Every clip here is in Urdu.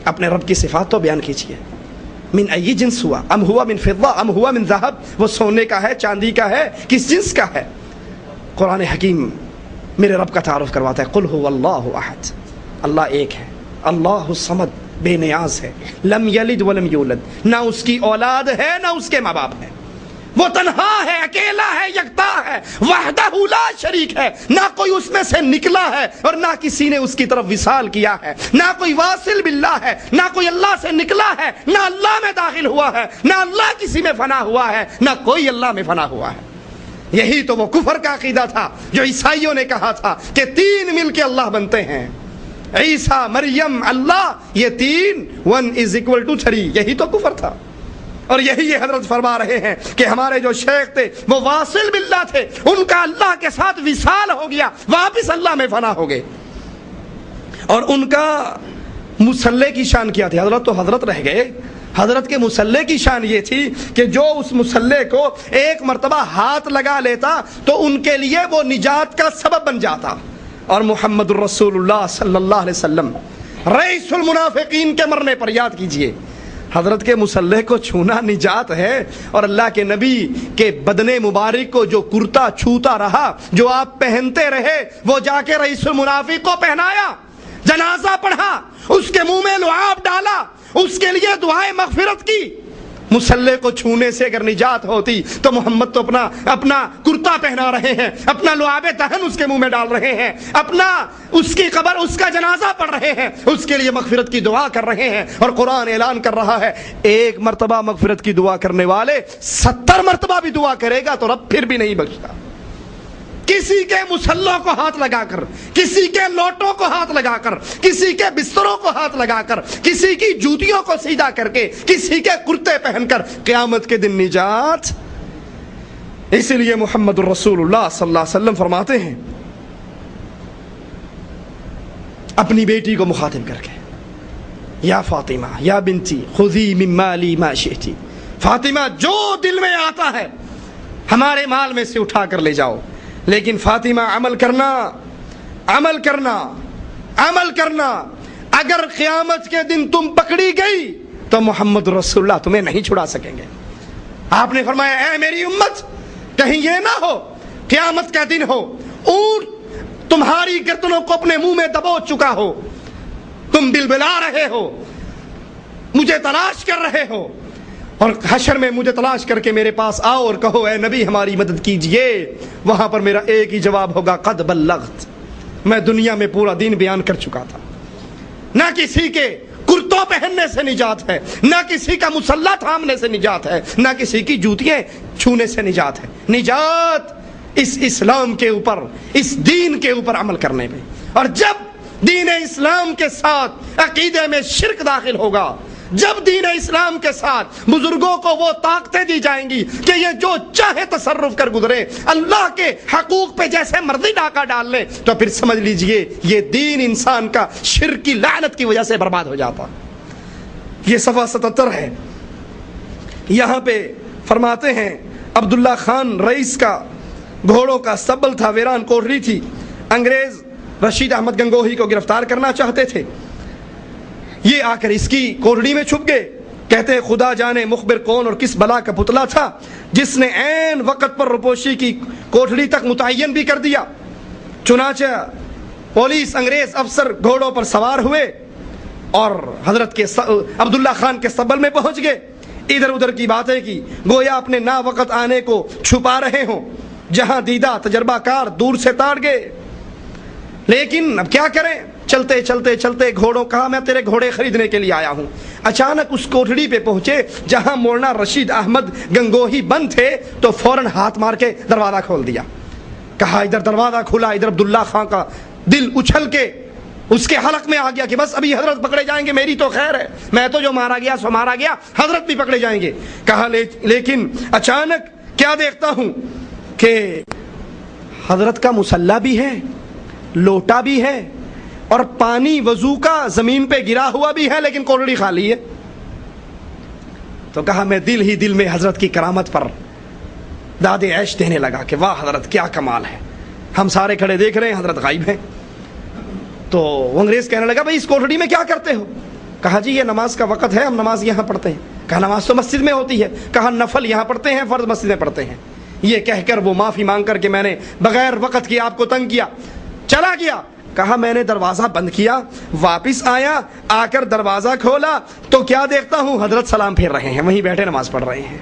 اپنے رب کی صفات تو بیان کیجیے. من ای جنس ہوا، ام ہوا من فضہ ام ہوا من ذہب، وہ سونے کا ہے، چاندی کا ہے، کس جنس کا ہے؟ قرآن حکیم میرے رب کا تعارف کرواتا ہے. قل هو اللہ احد، اللہ ایک ہے. اللہ الصمد، بے نیاز ہے. لم یلد ولم یولد، نہ اس کی اولاد ہے نہ اس کے ماں باپ ہے. وہ تنہا ہے، اکیلا ہے، یکتا ہے، وحدہ لا شریک ہے. نہ کوئی اس میں سے نکلا ہے اور نہ کسی نے اس کی طرف وصال کیا ہے. نہ کوئی واصل باللہ ہے، نہ کوئی اللہ سے نکلا ہے، نہ اللہ میں داخل ہوا ہے، نہ اللہ کسی میں فنا ہوا ہے، نہ کوئی اللہ میں فنا ہوا ہے. یہی تو وہ کفر کا عقیدہ تھا جو عیسائیوں نے کہا تھا کہ تین مل کے اللہ بنتے ہیں. عیسیٰ، مریم، اللہ، یہ تین 1=3. یہی تو کفر تھا. اور یہی یہ حضرت فرما رہے ہیں کہ ہمارے جو شیخ تھے وہ واصل باللہ تھے، ان کا اللہ کے ساتھ وصال ہو گیا، واپس اللہ میں فنا ہو گئے. اور ان کا مصلی کی شان کیا تھی؟ حضرت تو حضرت رہ گئے. حضرت کے مصلی کی شان یہ تھی کہ جو اس مصلی کو ایک مرتبہ ہاتھ لگا لیتا تو ان کے لیے وہ نجات کا سبب بن جاتا. اور محمد الرسول اللہ صلی اللہ علیہ وسلم رئیس المنافقین کے مرنے پر یاد کیجئے، حضرت کے مصلی کو چھونا نجات ہے. اور اللہ کے نبی کے بدن مبارک کو جو کرتا چھوتا رہا، جو آپ پہنتے رہے، وہ جا کے رئیس المنافق کو پہنایا، جنازہ پڑھا، اس کے منہ میں لعاب ڈالا، اس کے لیے دعائے مغفرت کی. مصلی کو چھونے سے اگر نجات ہوتی تو محمد تو اپنا کرتا پہنا رہے ہیں، اپنا لعاب دہن اس کے منہ میں ڈال رہے ہیں، اپنا اس کی قبر، اس کا جنازہ پڑھ رہے ہیں، اس کے لیے مغفرت کی دعا کر رہے ہیں. اور قرآن اعلان کر رہا ہے ایک مرتبہ مغفرت کی دعا کرنے والے 70 مرتبہ بھی دعا کرے گا تو رب پھر بھی نہیں بخشتا. کسی کے مصلوں کو ہاتھ لگا کر، کسی کے لوٹوں کو ہاتھ لگا کر، کسی کے بستروں کو ہاتھ لگا کر، کسی کی جوتیوں کو سیدھا کر کے، کسی کے کرتے پہن کر قیامت کے دن نجات. اسی لیے محمد الرسول اللہ صلی اللہ علیہ وسلم فرماتے ہیں اپنی بیٹی کو مخاطب کر کے، یا فاطمہ یا بنتی خذی من مالی ما شئتی، فاطمہ جو دل میں آتا ہے ہمارے مال میں سے اٹھا کر لے جاؤ، لیکن فاطمہ عمل کرنا، عمل کرنا، عمل کرنا. اگر قیامت کے دن تم پکڑی گئی تو محمد رسول اللہ تمہیں نہیں چھڑا سکیں گے. آپ نے فرمایا اے میری امت، کہیں یہ نہ ہو قیامت کا دن ہو، اونٹ تمہاری گردنوں کو اپنے منہ میں دبو چکا ہو، تم بلبلا رہے ہو، مجھے تلاش کر رہے ہو، اور حشر میں مجھے تلاش کر کے میرے پاس آؤ اور کہو اے نبی ہماری مدد کیجئے. وہاں پر میرا ایک ہی جواب ہوگا قد بلغت، میں دنیا میں پورا دین بیان کر چکا تھا. نہ کسی کے کرتوں پہننے سے نجات ہے، نہ کسی کا مصلی تھامنے سے نجات ہے، نہ کسی کی جوتیاں چھونے سے نجات ہے. نجات اس اسلام کے اوپر، اس دین کے اوپر عمل کرنے میں. اور جب دین اسلام کے ساتھ عقیدے میں شرک داخل ہوگا، جب دین اسلام کے ساتھ بزرگوں کو وہ طاقتیں دی جائیں گی کہ یہ جو چاہے تصرف کر گزرے، اللہ کے حقوق پہ جیسے مرضی ڈاکہ ڈال لے، تو پھر سمجھ لیجئے یہ دین انسان کا شرک کی لعنت کی وجہ سے برباد ہو جاتا. یہ صفحہ 77 ہے. یہاں پہ فرماتے ہیں عبداللہ خان رئیس کا گھوڑوں کا استبل تھا، ویران کوٹری تھی. انگریز رشید احمد گنگوہی کو گرفتار کرنا چاہتے تھے. یہ آ کر اس کی کوٹڑی میں چھپ گئے. کہتے ہیں خدا جانے مخبر کون اور کس بلا کا پتلا تھا جس نے عین وقت پر روپوشی کی کوٹڑی تک متعین بھی کر دیا. چنانچہ پولیس انگریز افسر گھوڑوں پر سوار ہوئے اور حضرت کے عبداللہ خان کے استبل میں پہنچ گئے. ادھر ادھر کی باتیں کی، گویا اپنے نا وقت آنے کو چھپا رہے ہوں. جہاں دیدہ تجربہ کار دور سے تاڑ گئے. لیکن اب کیا کریں، چلتے چلتے چلتے گھوڑوں کہا میں تیرے گھوڑے خریدنے کے لیے آیا ہوں. اچانک اس کوٹھڑی پہ پہنچے جہاں مولانا رشید احمد گنگوہی بند تھے تو فوراً ہاتھ مار کے دروازہ کھول دیا. کہا ادھر دروازہ کھلا، ادھر عبداللہ خان کا دل اچھل کے اس کے حلق میں آ گیا کہ بس ابھی حضرت پکڑے جائیں گے، میری تو خیر ہے، میں تو جو مارا گیا سو مارا گیا، حضرت بھی پکڑے جائیں گے. کہا لیکن اچانک کیا دیکھتا ہوں کہ حضرت کا مصلی بھی ہے، لوٹا بھی ہے، اور پانی وضو کا زمین پہ گرا ہوا بھی ہے، لیکن کوٹڑی خالی ہے. تو کہا میں دل ہی دل میں حضرت کی کرامت پر داد عیش دینے لگا کہ واہ حضرت کیا کمال ہے. ہم سارے کھڑے دیکھ رہے ہیں، حضرت غائب ہیں. تو وہ انگریز کہنے لگا بھائی اس کوٹڑی میں کیا کرتے ہو؟ کہا جی یہ نماز کا وقت ہے، ہم نماز یہاں پڑھتے ہیں۔ کہا نماز تو مسجد میں ہوتی ہے۔ کہا نفل یہاں پڑھتے ہیں، فرض مسجد میں پڑھتے ہیں۔ یہ کہہ کر وہ معافی مانگ کر کہ میں نے بغیر وقت کی آپ کو تنگ کیا، چلا گیا۔ کہا میں نے دروازہ بند کیا، واپس آیا، آ کر دروازہ کھولا تو کیا دیکھتا ہوں، حضرت سلام پھیر رہے ہیں، وہیں بیٹھے نماز پڑھ رہے ہیں۔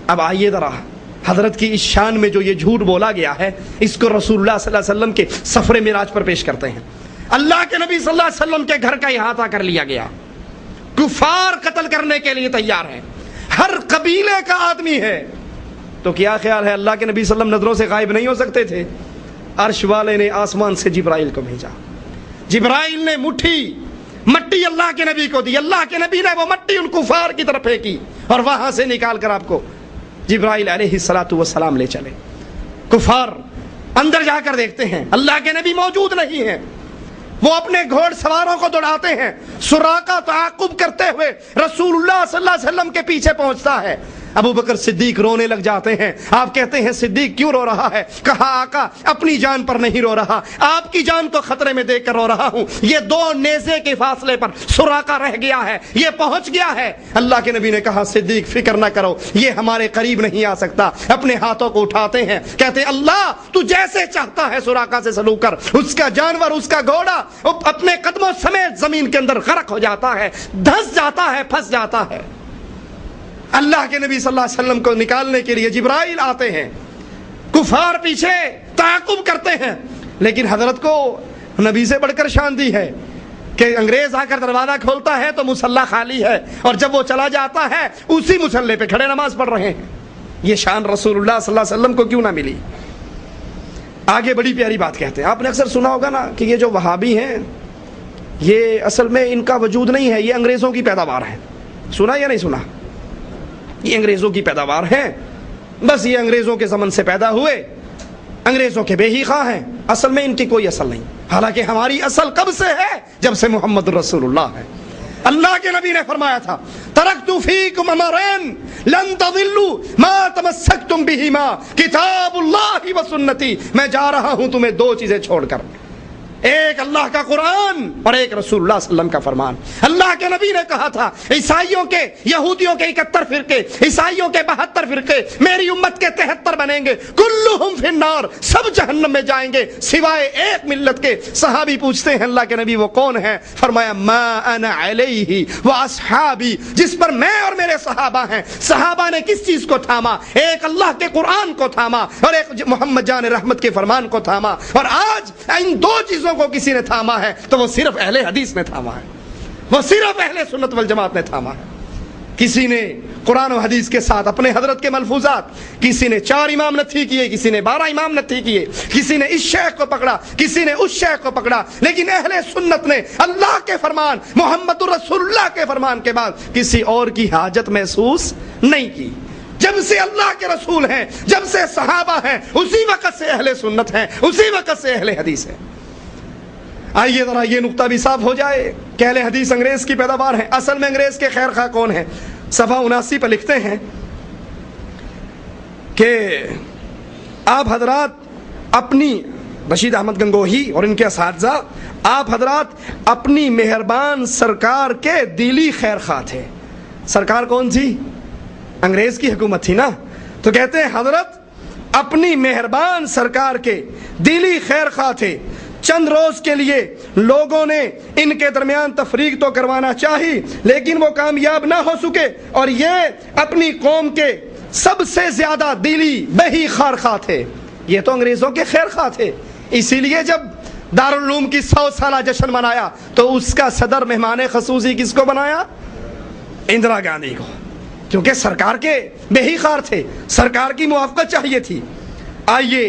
اب آئیے ذرا حضرت کی اس شان میں جو یہ جھوٹ بولا گیا ہے، اس کو رسول اللہ صلی اللہ علیہ وسلم کے سفر معراج پر پیش کرتے ہیں۔ اللہ کے نبی صلی اللہ علیہ وسلم کے گھر کا احاطہ کر لیا گیا، کفار قتل کرنے کے لیے تیار ہیں، ہر قبیلے کا آدمی ہے۔ تو کیا خیال ہے اللہ کے نبی صلی اللہ علیہ وسلم نظروں سے غائب نہیں ہو سکتے تھے؟ عرش والے نے آسمان سے جبرائیل کو بھیجا، جبرائیل نے مٹی اللہ کے نبی کو دی، اللہ کے نبی نے وہ مٹی ان کفار کی طرف پھینکی اور وہاں سے نکال کر آپ کو جبرائیل علیہ الصلوۃ والسلام لے چلے۔ کفار اندر جا کر دیکھتے ہیں اللہ کے نبی موجود نہیں ہیں، وہ اپنے گھوڑ سواروں کو دوڑاتے ہیں، سراقہ تعاقب کرتے ہوئے رسول اللہ صلی اللہ علیہ وسلم کے پیچھے پہنچتا ہے۔ ابو بکر صدیق رونے لگ جاتے ہیں۔ آپ کہتے ہیں صدیق کیوں رو رہا ہے؟ کہا آقا اپنی جان پر نہیں رو رہا، آپ کی جان کو خطرے میں دیکھ کر رو رہا ہوں۔ یہ 2 نیزے کے فاصلے پر سراقہ رہ گیا ہے، یہ پہنچ گیا ہے۔ اللہ کے نبی نے کہا صدیق فکر نہ کرو، یہ ہمارے قریب نہیں آ سکتا۔ اپنے ہاتھوں کو اٹھاتے ہیں، کہتے ہیں اللہ تو جیسے چاہتا ہے سراقہ سے سلوک کر۔ اس کا جانور، اس کا گھوڑا اپنے قدموں سمیت زمین کے اندر غرق ہو جاتا ہے، دھس جاتا ہے، پھنس جاتا ہے۔ اللہ کے نبی صلی اللہ علیہ وسلم کو نکالنے کے لیے جبرائیل آتے ہیں، کفار پیچھے تعاقب کرتے ہیں، لیکن حضرت کو نبی سے بڑھ کر شان دی ہے کہ انگریز آ کر دروازہ کھولتا ہے تو مصلی خالی ہے، اور جب وہ چلا جاتا ہے اسی مصلی پہ کھڑے نماز پڑھ رہے ہیں۔ یہ شان رسول اللہ صلی اللہ علیہ وسلم کو کیوں نہ ملی؟ آگے بڑی پیاری بات کہتے ہیں، آپ نے اکثر سنا ہوگا نا کہ یہ جو وہابی ہیں یہ اصل میں ان کا وجود نہیں ہے، یہ انگریزوں کی پیداوار ہے۔ سنا یا نہیں سنا؟ یہ انگریزوں کی پیداوار ہے، بس یہ انگریزوں کے زمن سے پیدا ہوئے، انگریزوں کے بے ہی خواہ ہیں، اصل میں ان کی کوئی اصل نہیں۔ حالانکہ ہماری اصل کب سے ہے؟ جب سے محمد رسول اللہ ہے۔ اللہ کے نبی نے فرمایا تھا ترکت فیکم امرین لن تضلوا ما تمسکتم بہما کتاب اللہ و سنتی۔ میں جا رہا ہوں تمہیں 2 چیزیں چھوڑ کر، ایک اللہ کا قرآن اور ایک رسول اللہ صلی اللہ علیہ وسلم کا فرمان۔ اللہ کے نبی نے کہا تھا عیسائیوں کے، یہودیوں کے 71 فرقے، عیسائیوں کے 72 فرقے میری امت کے 73 بنیں گے، کلہم فی النار، سب جہنم میں جائیں گے سوائے ایک ملت کے۔ صحابی پوچھتے ہیں اللہ کے نبی وہ کون ہے؟ فرمایا ما انا علیہ واصحابی، جس پر میں اور میرے صحابہ ہیں۔ صحابہ نے کس چیز کو تھاما؟ ایک اللہ کے قرآن کو تھاما اور ایک محمد جان رحمت کے فرمان کو تھاما۔ اور آج ان 2 چیزوں کو کسی نے تھاما ہے تو وہ صرف اہل حدیث نے تھاما ہے، وہ صرف اہل سنت والجماعت نے تھاما ہے۔ کسی نے قرآن و حدیث کے ساتھ اپنے حضرت کے ملفوظات، کسی نے 4 امام نتھی کیے، کسی نے 12 امام نتھی کیے، کسی نے اس شیخ کو پکڑا، کسی نے اس شیخ کو پکڑا، لیکن اہل سنت نے اللہ کے فرمان، محمد رسول اللہ کے فرمان کے بعد کسی اور کی حاجت محسوس نہیں کی۔ جب سے اللہ کے رسول ہیں، جب سے صحابہ ہیں، اسی وقت سے اہل سنت ہیں، اسی وقت سے اہل حدیث ہیں۔ آئیے ذرا یہ نقطہ بھی صاف ہو جائے کہ اہل حدیث انگریز کی پیداوار ہے۔ اصل میں انگریز کے خیر خواہ کون ہیں؟ صفحہ 79 پہ لکھتے ہیں کہ آپ حضرات اپنی، رشید احمد گنگوہی اور ان کے اساتذہ، آپ حضرات اپنی مہربان سرکار کے دلی خیر خواہ تھے۔ سرکار کون تھی؟ انگریز کی حکومت تھی نا۔ تو کہتے ہیں حضرت اپنی مہربان سرکار کے دلی خیر خواہ تھے۔ چند روز کے لیے لوگوں نے ان کے درمیان تفریق تو کروانا چاہی، لیکن وہ کامیاب نہ ہو سکے، اور یہ اپنی قوم کے سب سے زیادہ دلی بہی خیر خواہ تھے۔ یہ تو انگریزوں کے خیر خواہ تھے، اسی لیے جب دارالعلوم کی 100 سالہ جشن منایا تو اس کا صدر مہمان خصوصی کس کو بنایا؟ اندرا گاندھی کو، کیونکہ سرکار کے بہی خواہ تھے، سرکار کی موافقت چاہیے تھی۔ آئیے